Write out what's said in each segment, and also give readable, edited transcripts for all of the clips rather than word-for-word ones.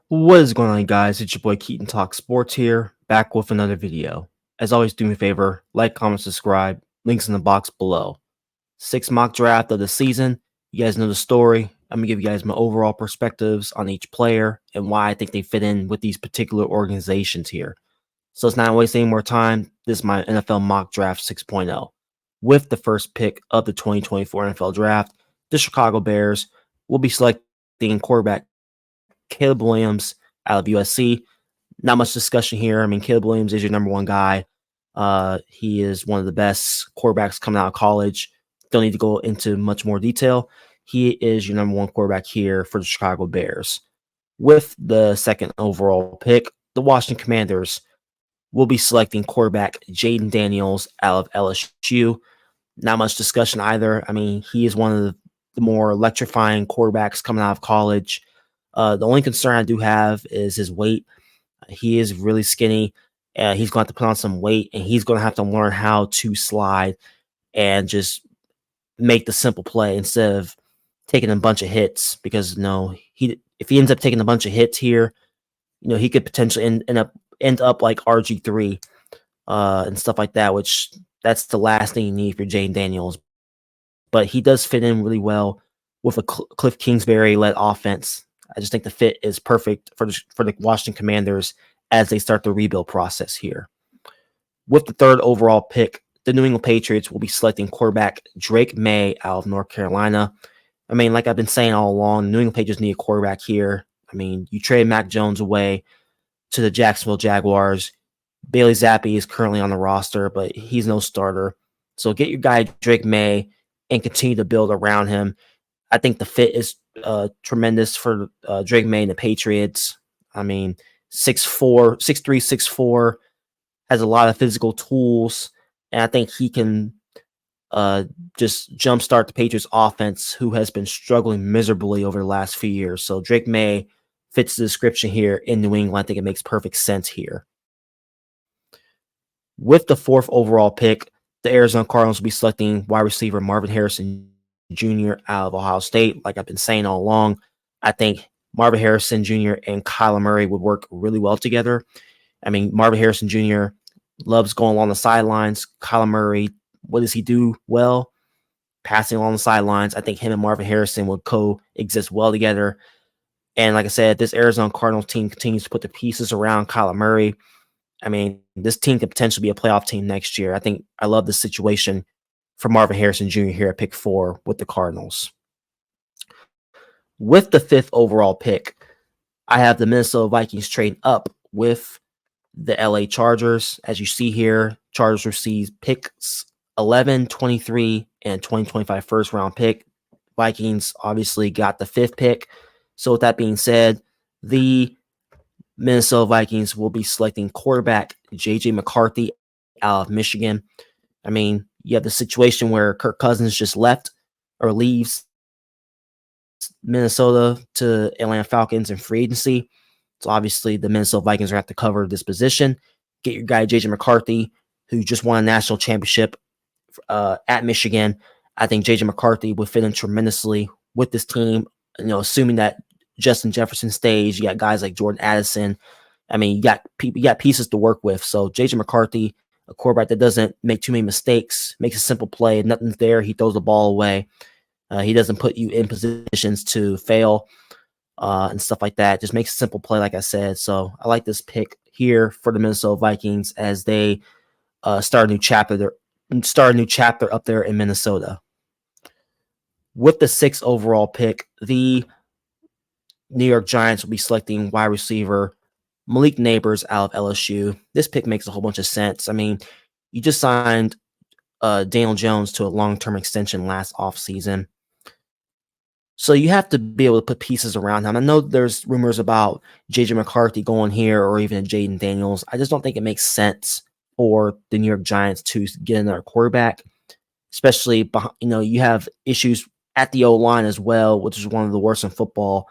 What is going on, guys? It's your boy Keaton Talk Sports here, back with another video. As always, do me a favor, like, comment, subscribe, links in the box below. 6 mock draft of the season. You guys know the story. I'm going to give you guys my overall perspectives on each player and why I think they fit in with these particular organizations here. So it's not wasting any more time. This is my NFL mock draft 6.0. With the first pick of the 2024 NFL draft, the Chicago Bears will be selecting quarterback Caleb Williams out of USC. Not much discussion here. I mean, Caleb Williams is your number one guy. He is one of the best quarterbacks coming out of college. Don't need to go into much more detail. He is your number one quarterback here for the Chicago Bears. With the second overall pick, the Washington Commanders will be selecting quarterback Jaden Daniels out of LSU. Not much discussion either. I mean, he is one of the more electrifying quarterbacks coming out of college. The only concern I do have is his weight. He is really skinny. He's going to have to put on some weight, and he's going to have to learn how to slide and just make the simple play instead of taking a bunch of hits. Because if he ends up taking a bunch of hits here, he could potentially end up like RG3 and stuff like that. Which that's the last thing you need for Jane Daniels. But he does fit in really well with a Cliff Kingsbury-led offense. I just think the fit is perfect for the Washington Commanders as they start the rebuild process here. With the third overall pick, the New England Patriots will be selecting quarterback Drake May out of North Carolina. I mean, like I've been saying all along, the New England Patriots need a quarterback here. I mean, you trade Mac Jones away to the Jacksonville Jaguars. Bailey Zappi is currently on the roster, but he's no starter. So get your guy Drake May and continue to build around him. I think the fit is tremendous for Drake May and the Patriots. I mean, 6'3", 6'4", has a lot of physical tools, and I think he can just jumpstart the Patriots offense, who has been struggling miserably over the last few years. So Drake May fits the description here in New England. I think it makes perfect sense here. With the fourth overall pick, the Arizona Cardinals will be selecting wide receiver Marvin Harrison Jr. out of Ohio State. Like I've been saying all along, I think Marvin Harrison Jr. and Kyler Murray would work really well together. I mean, Marvin Harrison Jr. loves going along the sidelines. Kyler Murray, what does he do well? Passing along the sidelines. I think him and Marvin Harrison would coexist well together. And like I said, this Arizona Cardinals team continues to put the pieces around Kyler Murray. I mean, this team could potentially be a playoff team next year. I love this situation for Marvin Harrison Jr. here at pick 4 with the Cardinals. With the fifth overall pick, I have the Minnesota Vikings trade up with the LA Chargers. As you see here, Chargers receive picks 11, 23, and 2025 first round pick. Vikings obviously got the 5th pick. So with that being said, the Minnesota Vikings will be selecting quarterback J.J. McCarthy out of Michigan. I mean, you have the situation where Kirk Cousins just left or leaves Minnesota to Atlanta Falcons in free agency. So obviously the Minnesota Vikings are going to have to cover this position. Get your guy J.J. McCarthy, who just won a national championship at Michigan. I think J.J. McCarthy would fit in tremendously with this team. Assuming that Justin Jefferson stays, you got guys like Jordan Addison. I mean, you got pieces to work with. So J.J. McCarthy, a quarterback that doesn't make too many mistakes, makes a simple play. Nothing's there. He throws the ball away. He doesn't put you in positions to fail and stuff like that. Just makes a simple play, like I said. So I like this pick here for the Minnesota Vikings as they start a new chapter. Start a new chapter up there in Minnesota. With the 6th overall pick, the New York Giants will be selecting wide receiver Malik Neighbors out of LSU. This pick makes a whole bunch of sense. I mean, you just signed Daniel Jones to a long-term extension last offseason. So you have to be able to put pieces around him. I know there's rumors about J.J. McCarthy going here or even Jaden Daniels. I just don't think it makes sense for the New York Giants to get another quarterback, especially, you have issues at the O-line as well, which is one of the worst in football.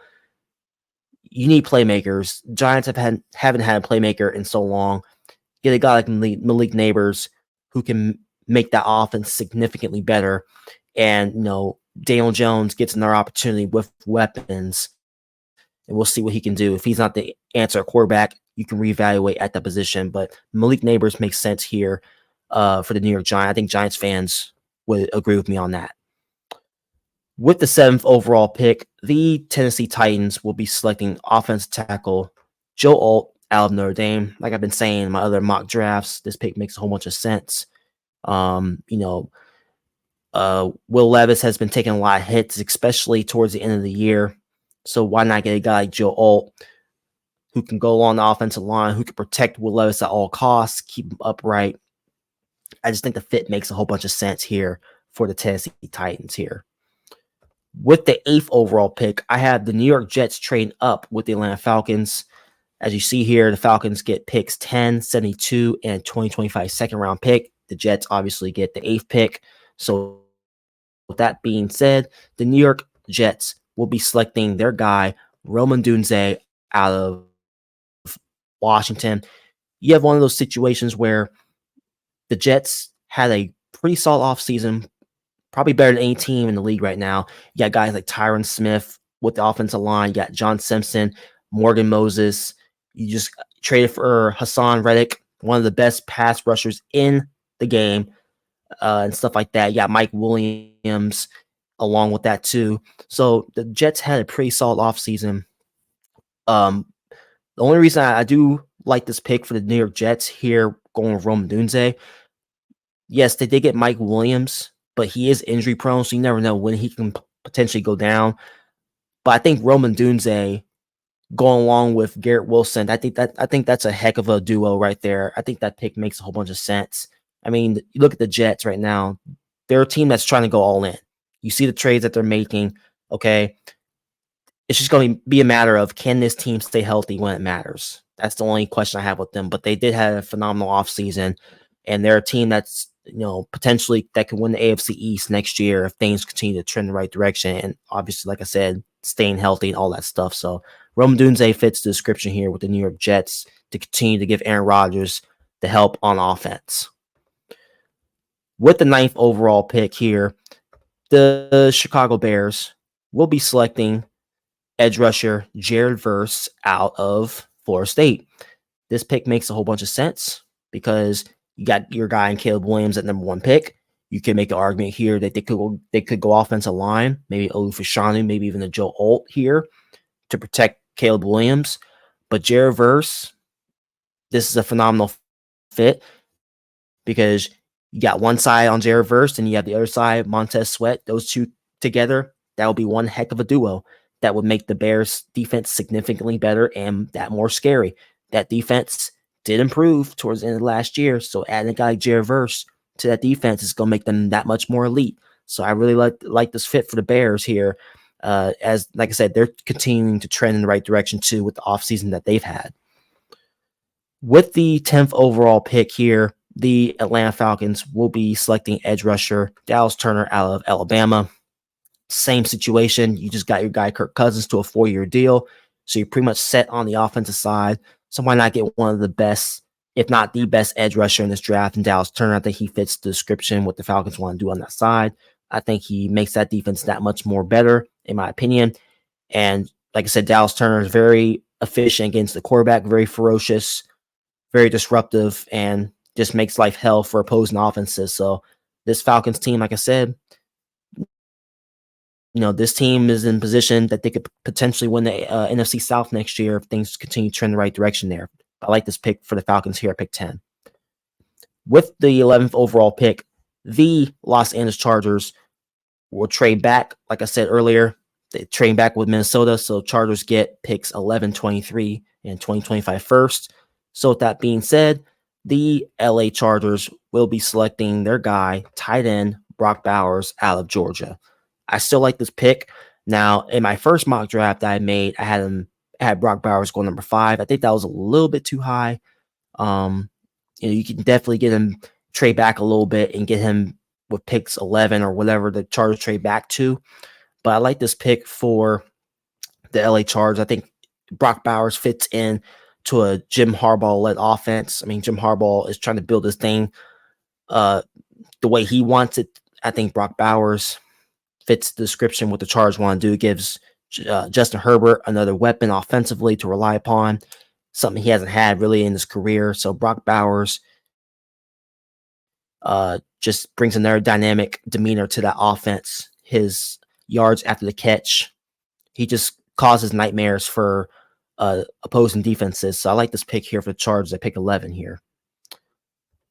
You need playmakers. Giants haven't had a playmaker in so long. Get a guy like Malik Neighbors who can make that offense significantly better. And, Daniel Jones gets another opportunity with weapons and we'll see what he can do. If he's not the answer quarterback, you can reevaluate at that position. But Malik Neighbors makes sense here for the New York Giants. I think Giants fans would agree with me on that. With the 7th overall pick, the Tennessee Titans will be selecting offensive tackle Joe Alt out of Notre Dame. Like I've been saying in my other mock drafts, this pick makes a whole bunch of sense. Will Levis has been taking a lot of hits, especially towards the end of the year. So why not get a guy like Joe Alt who can go along the offensive line, who can protect Will Levis at all costs, keep him upright. I just think the fit makes a whole bunch of sense here for the Tennessee Titans here. With the 8th overall pick, I have the New York Jets trade up with the Atlanta Falcons. As you see here, the Falcons get picks 10, 72, and 2025 second-round pick. The Jets obviously get the 8th pick. So with that being said, the New York Jets will be selecting their guy, Roman Dunze, out of Washington. You have one of those situations where the Jets had a pretty solid offseason, probably better than any team in the league right now. You got guys like Tyron Smith with the offensive line. You got John Simpson, Morgan Moses. You just traded for Hassan Reddick, one of the best pass rushers in the game, and stuff like that. You got Mike Williams along with that too. So the Jets had a pretty solid offseason. The only reason I do like this pick for the New York Jets here, going with Roman Dunze, yes, they did get Mike Williams, but he is injury prone, so you never know when he can potentially go down. But I think Roman Dunze going along with Garrett Wilson, I think that's a heck of a duo right there. I think that pick makes a whole bunch of sense. I mean, you look at the Jets right now; they're a team that's trying to go all in. You see the trades that they're making. Okay, it's just going to be a matter of, can this team stay healthy when it matters? That's the only question I have with them. But they did have a phenomenal offseason, and they're a team that's, potentially that could win the AFC East next year if things continue to trend in the right direction. And obviously, like I said, staying healthy and all that stuff. So Roman Dunze fits the description here with the New York Jets to continue to give Aaron Rodgers the help on offense. With the 9th overall pick here, the Chicago Bears will be selecting edge rusher Jared Verse out of Florida State. This pick makes a whole bunch of sense because you got your guy in Caleb Williams at number 1 pick. You can make an argument here that they could go offensive line, maybe Olu Fashanu, maybe even a Joe Alt here to protect Caleb Williams. But Jared Verse, this is a phenomenal fit because you got one side on Jared Verse and you have the other side, Montez Sweat. Those two together, that would be one heck of a duo that would make the Bears defense significantly better and that more scary. That defense did improve towards the end of last year. So adding a guy like Jared Verse to that defense is going to make them that much more elite. So I really like this fit for the Bears here. As like I said, they're continuing to trend in the right direction too with the offseason that they've had. With the 10th overall pick here, the Atlanta Falcons will be selecting edge rusher Dallas Turner out of Alabama. Same situation. You just got your guy Kirk Cousins to a 4-year deal. So you're pretty much set on the offensive side. So why not get one of the best, if not the best edge rusher in this draft in Dallas Turner? I think he fits the description what the Falcons want to do on that side. I think he makes that defense that much more better, in my opinion. And like I said, Dallas Turner is very efficient against the quarterback, very ferocious, very disruptive, and just makes life hell for opposing offenses. So this Falcons team, like I said, this team is in position that they could potentially win the NFC South next year if things continue to trend in the right direction there. I like this pick for the Falcons here at pick 10. With the 11th overall pick, the Los Angeles Chargers will trade back. Like I said earlier, they trade back with Minnesota, so Chargers get picks 11, 23, and 2025 first. So with that being said, the LA Chargers will be selecting their guy, tight end Brock Bowers out of Georgia. I still like this pick. Now, in my first mock draft I made, I had Brock Bowers go number 5. I think that was a little bit too high. You can definitely get him trade back a little bit and get him with picks 11 or whatever the Chargers trade back to. But I like this pick for the LA Chargers. I think Brock Bowers fits in to a Jim Harbaugh-led offense. I mean, Jim Harbaugh is trying to build this thing the way he wants it. I think Brock Bowers fits the description what the Chargers want to do. It gives Justin Herbert, another weapon offensively to rely upon, something he hasn't had really in his career. So Brock Bowers just brings another dynamic demeanor to that offense. His yards after the catch, he just causes nightmares for opposing defenses. So I like this pick here for the Chargers at pick 11 here.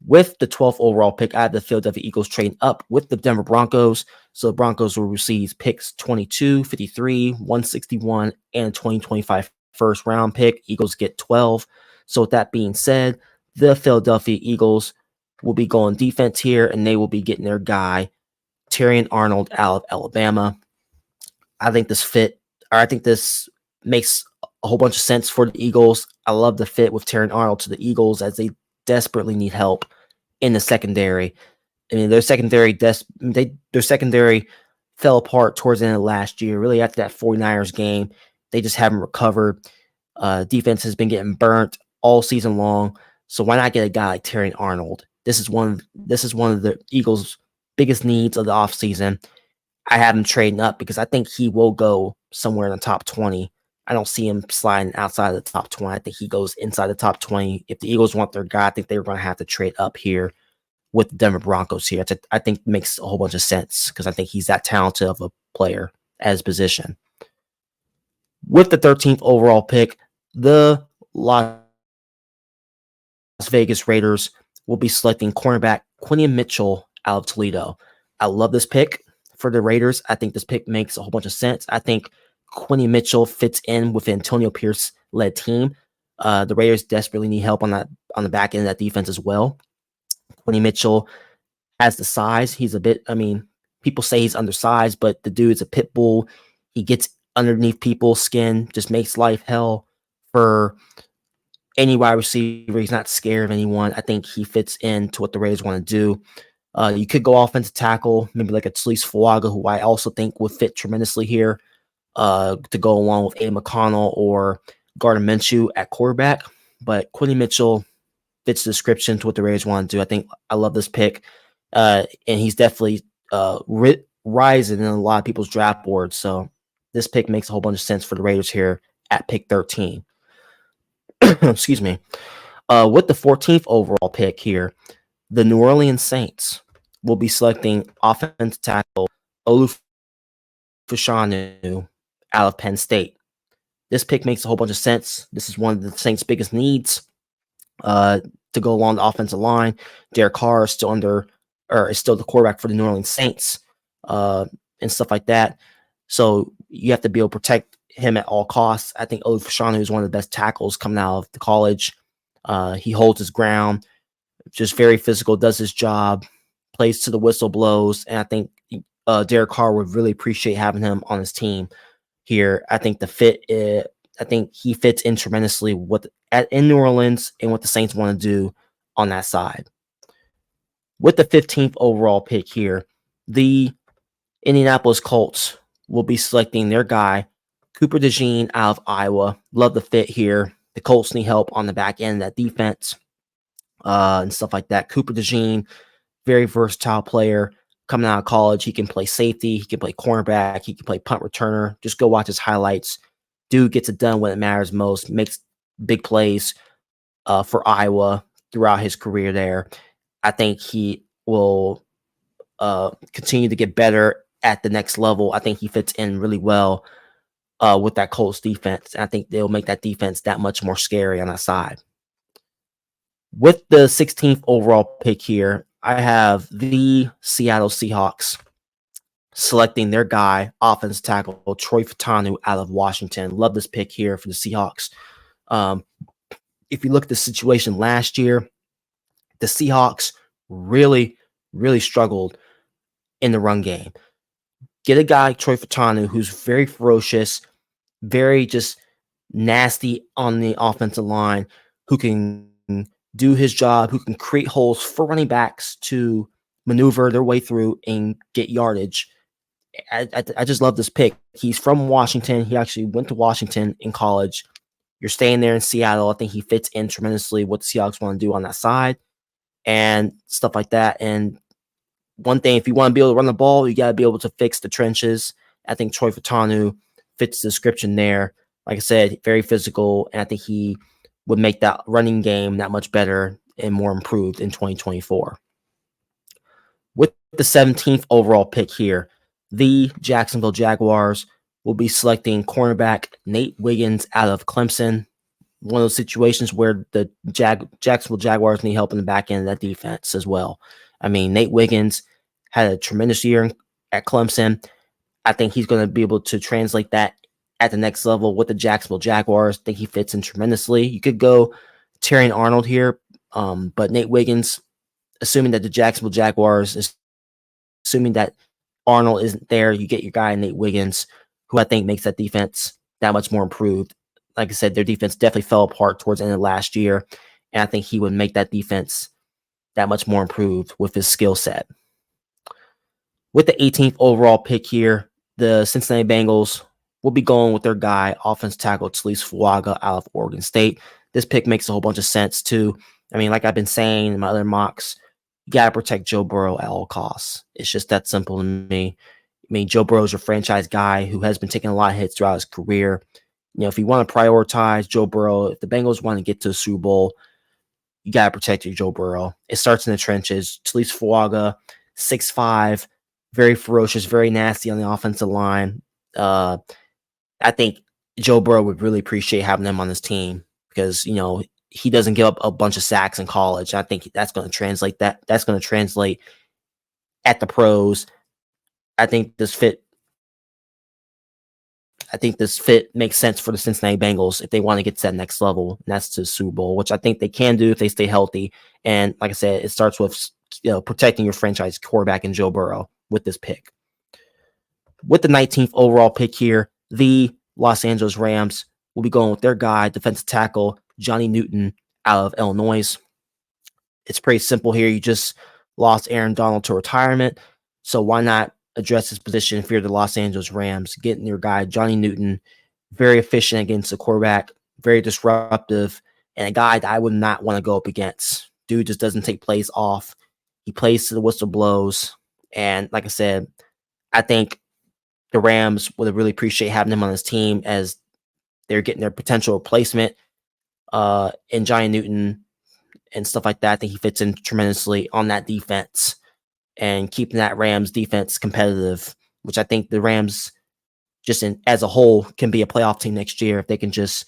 With the 12th overall pick, I have the Philadelphia Eagles trading up with the Denver Broncos. So the Broncos will receive picks 22, 53, 161, and 2025 first round pick. Eagles get 12. So with that being said, the Philadelphia Eagles will be going defense here, and they will be getting their guy, Terrion Arnold, out of Alabama. I think this makes a whole bunch of sense for the Eagles. I love the fit with Terrion Arnold to the Eagles as they desperately need help in the secondary. I mean, their secondary fell apart towards the end of last year. Really, after that 49ers game, they just haven't recovered. Defense has been getting burnt all season long. So why not get a guy like Terrion Arnold? This is one of the Eagles' biggest needs of the offseason. I have him trading up because I think he will go somewhere in the top 20. I don't see him sliding outside of the top 20. I think he goes inside the top 20. If the Eagles want their guy, I think they're going to have to trade up here with the Denver Broncos here. I think it makes a whole bunch of sense because I think he's that talented of a player at his position. With the 13th overall pick, the Las Vegas Raiders will be selecting cornerback Quinion Mitchell out of Toledo. I love this pick for the Raiders. I think this pick makes a whole bunch of sense. I think Quinion Mitchell fits in with Antonio Pierce-led team. The Raiders desperately need help on the back end of that defense as well. Quinion Mitchell has the size. He's people say he's undersized, but the dude's a pit bull. He gets underneath people's skin, just makes life hell for any wide receiver. He's not scared of anyone. I think he fits into what the Raiders want to do. You could go offensive tackle, maybe like a Talise Fuaga, who I also think would fit tremendously here. To go along with Aiden McConnell or Gardner Minshew at quarterback. But Quinion Mitchell fits the description to what the Raiders want to do. I love this pick. And he's definitely rising in a lot of people's draft boards. So this pick makes a whole bunch of sense for the Raiders here at pick 13. Excuse me. With the 14th overall pick here, the New Orleans Saints will be selecting offensive tackle Olu Fashanu out of Penn State. This pick makes a whole bunch of sense. This is one of the Saints' biggest needs to go along the offensive line. Derek Carr is still the quarterback for the New Orleans Saints and stuff like that. So you have to be able to protect him at all costs. I think Olu Fashanu is one of the best tackles coming out of the college. He holds his ground, just very physical, does his job, plays to the whistle blows, and I think Derek Carr would really appreciate having him on his team here. I think he fits in tremendously in New Orleans and what the Saints want to do on that side. With the 15th overall pick here, the Indianapolis Colts will be selecting their guy, Cooper DeJean out of Iowa. Love the fit here. The Colts need help on the back end of that defense and stuff like that. Cooper DeJean, very versatile player. Coming out of college, he can play safety, he can play cornerback, he can play punt returner. Just go watch his highlights. Dude gets it done when it matters most, makes big plays for Iowa throughout his career there. I think he will continue to get better at the next level. I think he fits in really well with that Colts defense. And I think they'll make that defense that much more scary on that side. With the 16th overall pick here, I have the Seattle Seahawks selecting their guy, offensive tackle, Troy Fautanu out of Washington. Love this pick here for the Seahawks. If you look at the situation last year, the Seahawks really, really struggled in the run game. Get a guy like Troy Fautanu who's very ferocious, very just nasty on the offensive line, who can do his job, who can create holes for running backs to maneuver their way through and get yardage. I just love this pick. He's from Washington. He actually went to Washington in college. You're staying there in Seattle. I think he fits in tremendously what the Seahawks want to do on that side and stuff like that. And one thing, if you want to be able to run the ball, you got to be able to fix the trenches. I think Troy Fautanu fits the description there. Like I said, very physical, and I think he would make that running game that much better and more improved in 2024. With the 17th overall pick here, the Jacksonville Jaguars will be selecting cornerback Nate Wiggins out of Clemson. One of those situations where the Jacksonville Jaguars need help in the back end of that defense as well. I mean, Nate Wiggins had a tremendous year at Clemson. I think he's going to be able to translate that at the next level with the Jacksonville Jaguars. I think he fits in tremendously. You could go Terrion Arnold here, but Nate Wiggins, assuming that the Jacksonville Jaguars, assuming that Arnold isn't there, you get your guy Nate Wiggins, who I think makes that defense that much more improved. Like I said, their defense definitely fell apart towards the end of last year, and I think he would make that defense that much more improved with his skill set. With the 18th overall pick here, the Cincinnati Bengals will be going with their guy, offensive tackle Talise Fuaga out of Oregon State. This pick makes a whole bunch of sense too. I mean, like I've been saying in my other mocks, you got to protect Joe Burrow at all costs. It's just that simple to me. I mean, Joe Burrow's a franchise guy who has been taking a lot of hits throughout his career. You know, if you want to prioritize Joe Burrow, if the Bengals want to get to the Super Bowl, you got to protect your Joe Burrow. It starts in the trenches. Talise Fuaga, 6'5", very ferocious, very nasty on the offensive line. I think Joe Burrow would really appreciate having him on his team because, you know, he doesn't give up a bunch of sacks in college. I think that's going to translate That's going to translate at the pros. I think this fit makes sense for the Cincinnati Bengals if they want to get to that next level, and that's to the Super Bowl, which I think they can do if they stay healthy. And like I said, it starts with, you know, protecting your franchise quarterback in Joe Burrow with this pick. With the 19th overall pick here, the Los Angeles Rams will be going with their guy, defensive tackle Johnny Newton out of Illinois. It's pretty simple here. You just lost Aaron Donald to retirement, so why not address his position if you're the Los Angeles Rams? Getting your guy, Johnny Newton, very efficient against the quarterback, very disruptive, and a guy that I would not want to go up against. Dude just doesn't take plays off. He plays to the whistle blows. And like I said, I think the Rams would really appreciate having him on his team as they're getting their potential replacement in Johnny Newton and stuff like that. I think he fits in tremendously on that defense and keeping that Rams defense competitive, which I think the Rams just as a whole can be a playoff team next year if they can just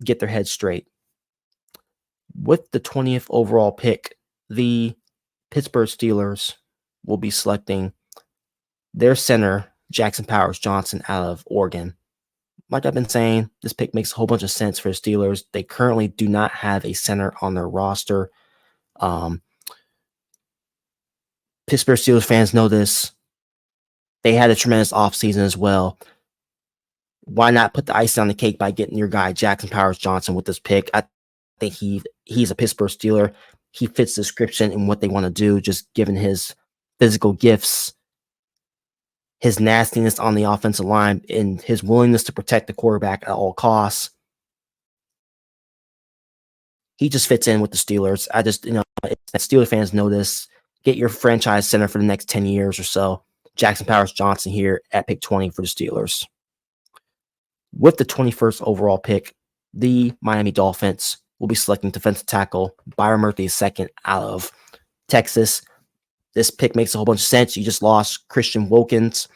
get their heads straight. With the 20th overall pick, the Pittsburgh Steelers will be selecting their center, Jackson Powers Johnson out of Oregon. Like I've been saying, this pick makes a whole bunch of sense for the Steelers. They currently do not have a center on their roster. Pittsburgh Steelers fans know this. They had a tremendous offseason as well. Why not put the icing on the cake by getting your guy, Jackson Powers Johnson, with this pick? I think he's a Pittsburgh Steeler. He fits the description in what they want to do, just given his physical gifts, his nastiness on the offensive line, and his willingness to protect the quarterback at all costs. He just fits in with the Steelers. Steelers fans know this. Get your franchise center for the next 10 years or so. Jackson Powers Johnson here at pick 20 for the Steelers. With the 21st overall pick, the Miami Dolphins will be selecting defensive tackle Byron Murphy II out of Texas. This pick makes a whole bunch of sense. You just lost Christian Wilkins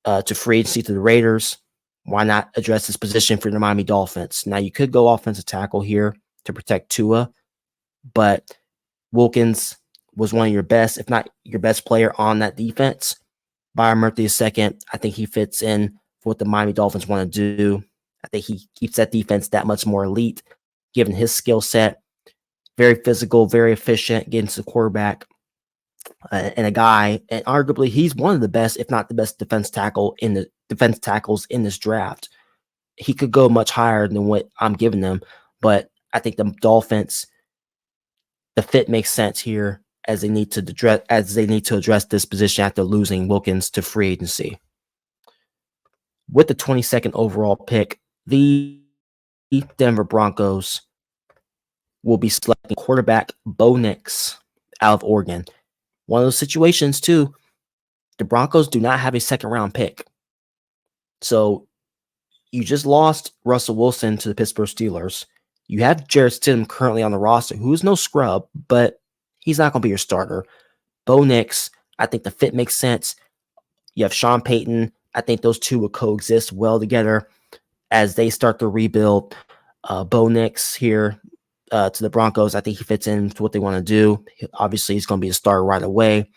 to free agency to the Raiders. Why not address this position for the Miami Dolphins? Now, you could go offensive tackle here to protect Tua, but Wilkins was one of your best, if not your best player on that defense. Byron Murphy II, I think he fits in for what the Miami Dolphins want to do. I think he keeps that defense that much more elite, given his skill set. Very physical, very efficient against the quarterback. And a guy, and arguably he's one of the best, if not the best defense tackles in this draft. He could go much higher than what I'm giving them, but I think the Dolphins, the fit makes sense here as they need to address this position after losing Wilkins to free agency. With the 22nd overall pick, the Denver Broncos will be selecting quarterback Bo Nix out of Oregon. One of those situations, too, the Broncos do not have a second-round pick. So You just lost Russell Wilson to the Pittsburgh Steelers. You have Jarrett Stidham currently on the roster, who's no scrub, but he's not going to be your starter. Bo Nix, I think the fit makes sense. You have Sean Payton. I think those two will coexist well together as they start to rebuild. Bo Nix here to the Broncos, I think he fits into what they want to do. Obviously, he's going to be a starter right away.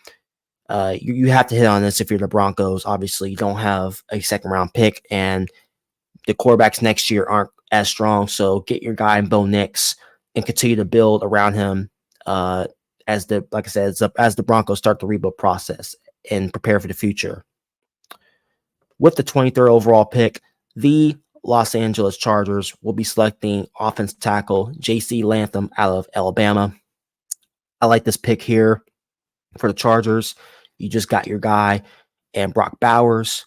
You have to hit on this if you're the Broncos. Obviously, you don't have a second-round pick, and the quarterbacks next year aren't as strong. So get your guy in Bo Nix and continue to build around him as the Broncos start the rebuild process and prepare for the future. With the 23rd overall pick, the Los Angeles Chargers will be selecting offensive tackle J.C. Latham out of Alabama. I like this pick here for the Chargers. You just got your guy and Brock Bowers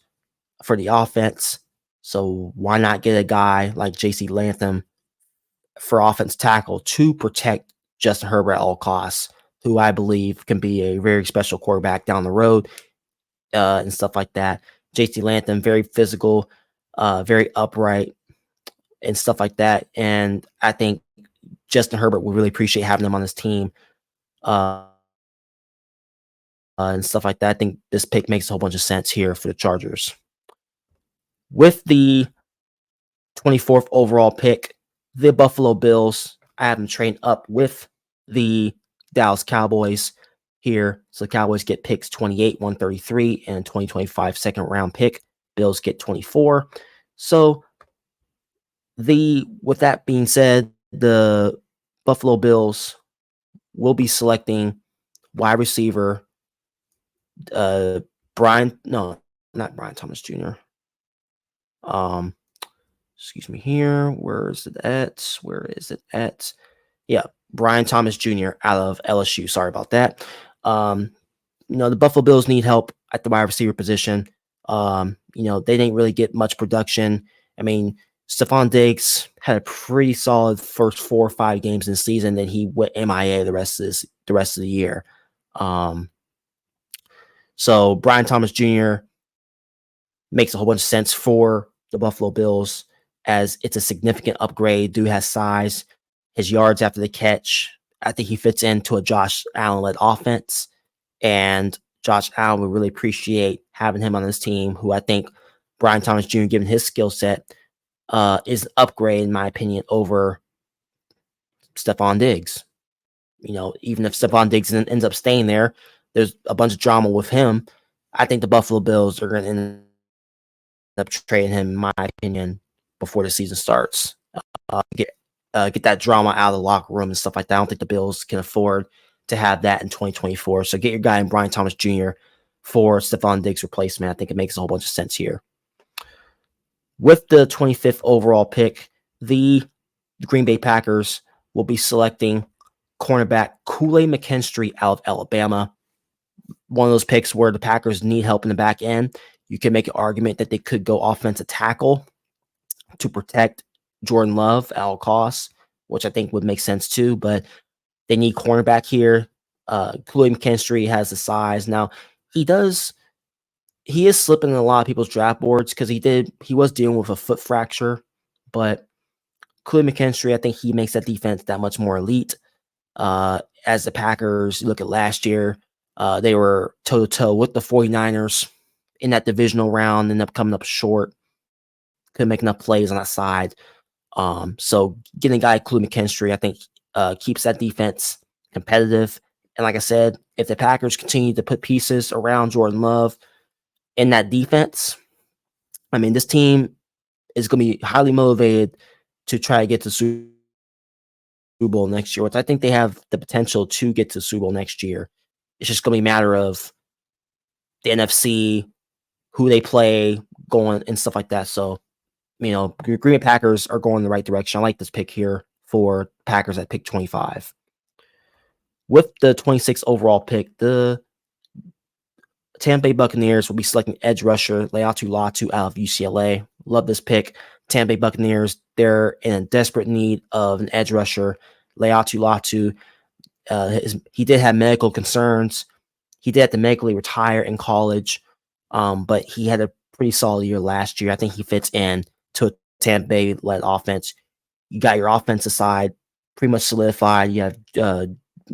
for the offense. So why not get a guy like J.C. Latham for offense tackle to protect Justin Herbert at all costs, who I believe can be a very special quarterback down the road and stuff like that. J.C. Latham, very physical, very upright and stuff like that. And I think Justin Herbert would really appreciate having him on his team and stuff like that. I think this pick makes a whole bunch of sense here for the Chargers. With the 24th overall pick, the Buffalo Bills, I have them train up with the Dallas Cowboys here. So the Cowboys get picks 28, 133, and 2025 second round pick. Bills get 24. So with that being said, the Buffalo Bills will be selecting wide receiver not Brian Thomas Jr. Excuse me here. Where is it at? Yeah, Brian Thomas Jr. out of LSU. Sorry about that. The Buffalo Bills need help at the wide receiver position. They didn't really get much production. I mean, Stephon Diggs had a pretty solid first 4 or 5 games in the season. Then he went MIA the rest of the year. So Brian Thomas Jr. makes a whole bunch of sense for the Buffalo Bills as it's a significant upgrade. Dude has size. His yards after the catch, I think he fits into a Josh Allen-led offense. And Josh Allen would really appreciate having him on his team, who I think Brian Thomas Jr., given his skill set, is an upgrade, in my opinion, over Stephon Diggs. Even if Stephon Diggs ends up staying there, there's a bunch of drama with him. I think the Buffalo Bills are going to end up trading him, in my opinion, before the season starts. Get that drama out of the locker room and stuff like that. I don't think the Bills can afford to have that in 2024. So get your guy in Brian Thomas Jr. for Stephon Diggs' replacement. I think it makes a whole bunch of sense here. With the 25th overall pick, the Green Bay Packers will be selecting cornerback Kool-Aid McKinstry out of Alabama. One of those picks where the Packers need help in the back end. You can make an argument that they could go offensive tackle to protect Jordan Love at all costs, which I think would make sense too, but they need cornerback here. Kool-Aid McKinstry has the size. Now, he is slipping in a lot of people's draft boards because he was dealing with a foot fracture, but Kool-Aid McKinstry, I think he makes that defense that much more elite. As the Packers look at last year, they were toe-to-toe with the 49ers in that divisional round, ended up coming up short. Couldn't make enough plays on that side. So getting a guy like Kool-Aid McKinstry, I think, keeps that defense competitive. And like I said, if the Packers continue to put pieces around Jordan Love in that defense, I mean, this team is going to be highly motivated to try to get to Super Bowl next year, which I think they have the potential to get to Super Bowl next year. It's just going to be a matter of the NFC, who they play, going and stuff like that. So, Green Bay Packers are going in the right direction. I like this pick here for Packers at pick 25. With the 26th overall pick, the Tampa Bay Buccaneers will be selecting edge rusher Leatu Latu out of UCLA. Love this pick. Tampa Bay Buccaneers, they're in a desperate need of an edge rusher. Leatu Latu, he did have medical concerns. He did have to medically retire in college, but he had a pretty solid year last year. I think he fits in to a Tampa Bay led offense. You got your offensive side pretty much solidified. You have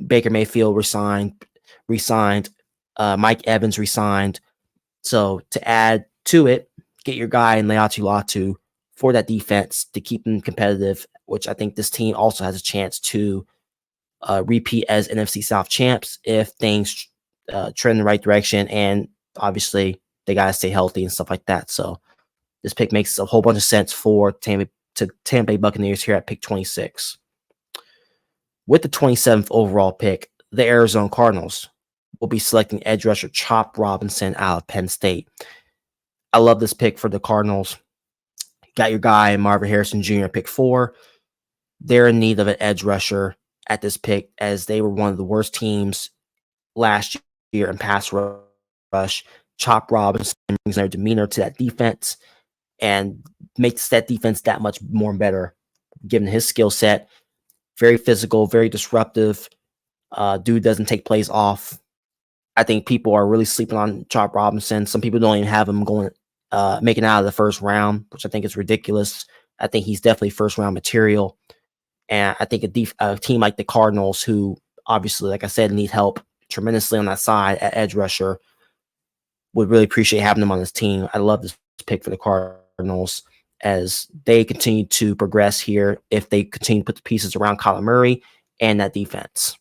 Baker Mayfield resigned, Mike Evans resigned. So to add to it, get your guy in Leatu Latu for that defense to keep them competitive, which I think this team also has a chance to repeat as NFC South champs if things trend in the right direction. And obviously, they got to stay healthy and stuff like that. So this pick makes a whole bunch of sense for Tampa Bay Buccaneers here at pick 26. With the 27th overall pick, the Arizona Cardinals will be selecting edge rusher Chop Robinson out of Penn State. I love this pick for the Cardinals. Got your guy, Marvin Harrison Jr., pick 4. They're in need of an edge rusher at this pick, as they were one of the worst teams last year in pass rush. Chop Robinson brings their demeanor to that defense and makes that defense that much more better, given his skill set. Very physical, very disruptive. Dude doesn't take plays off. I think people are really sleeping on Chop Robinson. Some people don't even have him going, making out of the first round, which I think is ridiculous. I think he's definitely first round material. And I think a team like the Cardinals, who obviously, like I said, need help tremendously on that side at edge rusher, would really appreciate having him on this team. I love this pick for the Cardinals as they continue to progress here if they continue to put the pieces around Kyler Murray and that defense.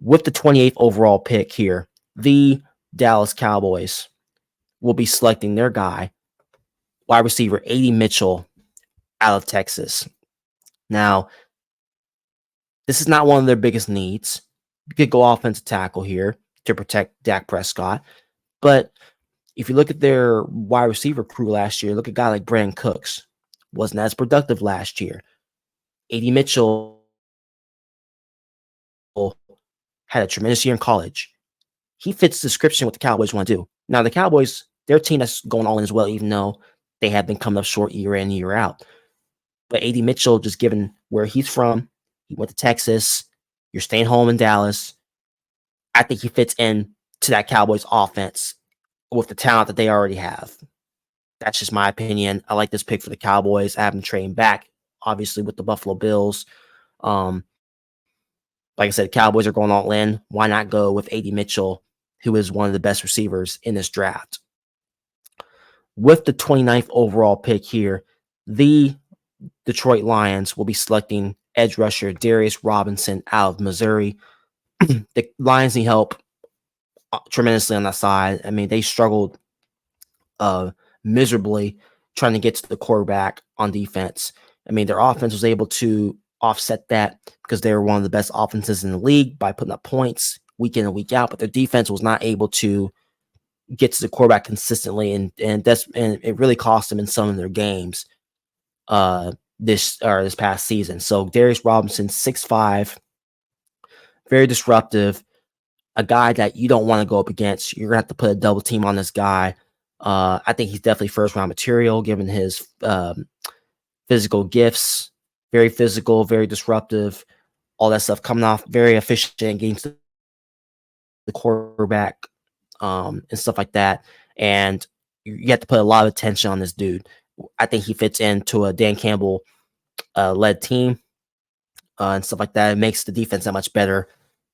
With the 28th overall pick here, the Dallas Cowboys will be selecting their guy, wide receiver A.D. Mitchell out of Texas. Now, this is not one of their biggest needs. You could go offensive tackle here to protect Dak Prescott. But if you look at their wide receiver crew last year, look at a guy like Brandon Cooks. Wasn't as productive last year. A.D. Mitchell had a tremendous year in college. He fits the description of what the Cowboys want to do. Now, the Cowboys, their team that's going all in as well, even though they have been coming up short year in, year out. But A.D. Mitchell, just given where he's from, he went to Texas, you're staying home in Dallas. I think he fits in to that Cowboys offense with the talent that they already have. That's just my opinion. I like this pick for the Cowboys. I have him trading back, obviously, with the Buffalo Bills. Like I said, Cowboys are going all in. Why not go with A.D. Mitchell, who is one of the best receivers in this draft? With the 29th overall pick here, the Detroit Lions will be selecting edge rusher Darius Robinson out of Missouri. The Lions need help tremendously on that side. I mean, they struggled miserably trying to get to the quarterback on defense. I mean, their offense was able to offset that because they were one of the best offenses in the league by putting up points week in and week out, but their defense was not able to get to the quarterback consistently, and it really cost them in some of their games this past season. So Darius Robinson, 6'5", very disruptive, a guy that you don't want to go up against. You're gonna have to put a double team on this guy. I think he's definitely first round material given his physical gifts. Very physical, very disruptive, all that stuff, coming off very efficient against the quarterback and stuff like that. And you have to put a lot of attention on this dude. I think he fits into a Dan Campbell led team and stuff like that. It makes the defense that much better.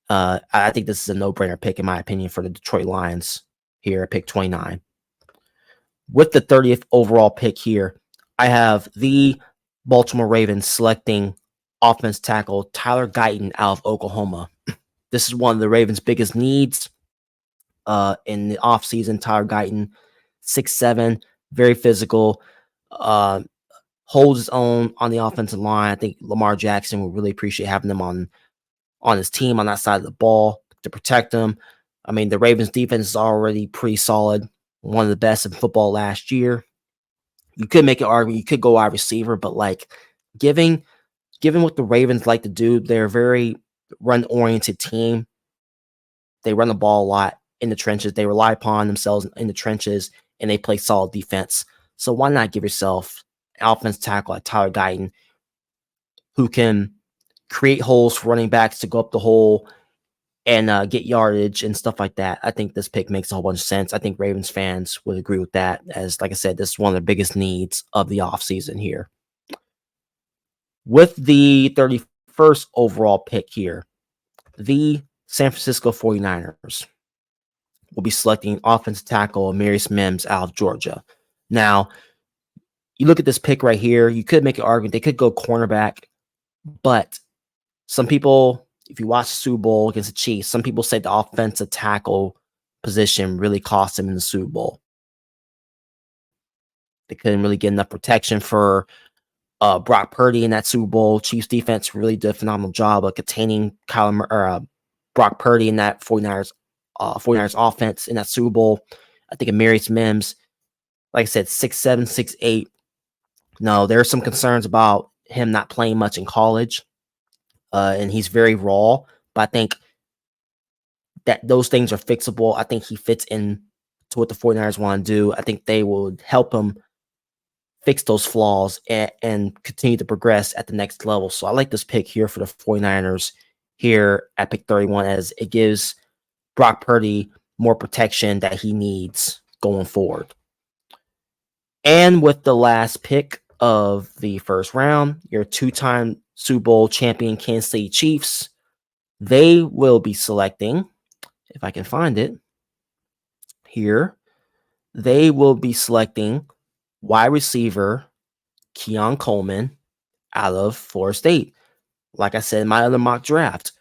I think this is a no-brainer pick, in my opinion, for the Detroit Lions here at pick 29. With the 30th overall pick here, I have the Baltimore Ravens selecting offense tackle Tyler Guyton out of Oklahoma. This is one of the Ravens' biggest needs in the offseason. Tyler Guyton, 6'7", very physical, holds his own on the offensive line. I think Lamar Jackson would really appreciate having him on his team on that side of the ball to protect him. I mean, the Ravens' defense is already pretty solid, one of the best in football last year. You could make an argument, you could go wide receiver, but like given what the Ravens like to do, they're a very run-oriented team. They run the ball a lot in the trenches. They rely upon themselves in the trenches, and they play solid defense. So why not give yourself an offensive tackle like Tyler Guyton, who can create holes for running backs to go up the hole and get yardage and stuff like that. I think this pick makes a whole bunch of sense. I think Ravens fans would agree with that, as like I said, this is one of the biggest needs of the offseason here. With the 31st overall pick here, the San Francisco 49ers will be selecting offensive tackle Amarius Mims out of Georgia. Now, you look at this pick right here, you could make an argument they could go cornerback, but some people, if you watch the Super Bowl against the Chiefs, some people say the offensive tackle position really cost them in the Super Bowl. They couldn't really get enough protection for Brock Purdy in that Super Bowl. Chiefs defense really did a phenomenal job of containing Brock Purdy in that 49ers offense in that Super Bowl. I think Amarius Mims, like I said, 6'7", 6'8". No, there are some concerns about him not playing much in college, and he's very raw. But I think that those things are fixable. I think he fits in to what the 49ers want to do. I think they will help him fix those flaws and continue to progress at the next level. So I like this pick here for the 49ers here at pick 31, as it gives Brock Purdy more protection that he needs going forward. And with the last pick of the first round, your two-time Super Bowl champion Kansas City Chiefs, they will be selecting, if I can find it here, they will be selecting wide receiver Keon Coleman out of Florida State. Like I said in my other mock draft,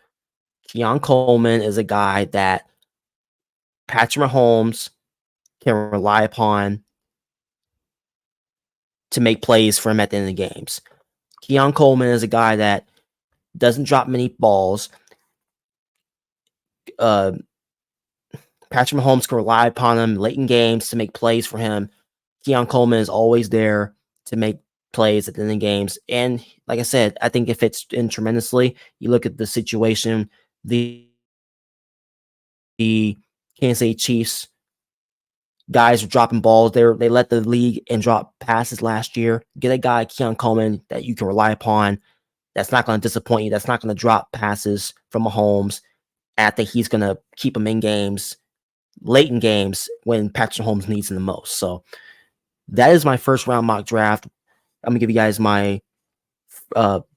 Keon Coleman is a guy that Patrick Mahomes can rely upon to make plays for him at the end of the games. Keon Coleman is a guy that doesn't drop many balls. Patrick Mahomes can rely upon him late in games to make plays for him. Keon Coleman is always there to make plays at the end of games. And like I said, I think it fits in tremendously. You look at the situation, the Kansas City Chiefs guys are dropping balls. They led the league and drop passes last year. Get a guy, Keon Coleman, that you can rely upon. That's not going to disappoint you. That's not going to drop passes from Mahomes. I think he's going to keep him in games, late in games, when Patrick Mahomes needs him the most. So that is my first round mock draft. I'm going to give you guys my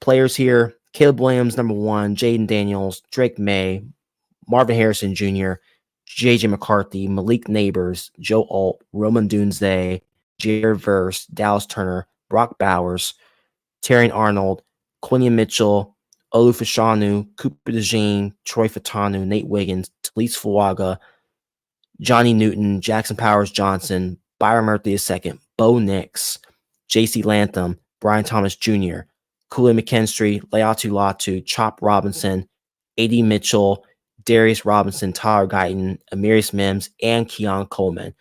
players here. Caleb Williams, number 1. Jaden Daniels, Drake May, Marvin Harrison Jr., J.J. McCarthy, Malik Neighbors, Joe Alt, Roman Dunze, Jared Verse, Dallas Turner, Brock Bowers, Terrion Arnold, Quinion Mitchell, Olu Fashanu, Cooper DeJean, Troy Fatanu, Nate Wiggins, Talise Fuaga, Johnny Newton, Jackson Powers Johnson, Byron Murphy II, Bo Nix, J.C. Lantham, Brian Thomas Jr., Kool-Aid McKinstry, Leatu Latu, Chop Robinson, A.D. Mitchell, Darius Robinson, Tyler Guyton, Amarius Mims, and Keon Coleman.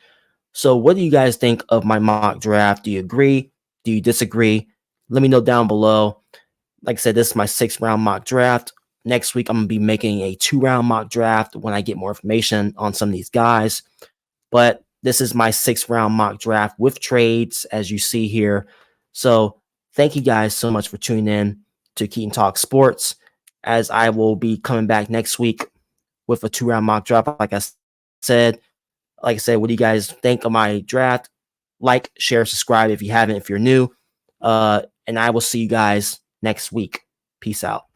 So what do you guys think of my mock draft? Do you agree? Do you disagree? Let me know down below. Like I said, this is my 6th round mock draft. Next week, I'm going to be making a 2-round mock draft when I get more information on some of these guys. But this is my 6th round mock draft with trades, as you see here. So thank you guys so much for tuning in to Keaton Talk Sports, as I will be coming back next week with a 2-round mock draft. Like I said, what do you guys think of my draft? Like, share, subscribe if you haven't, if you're new. And I will see you guys next week. Peace out.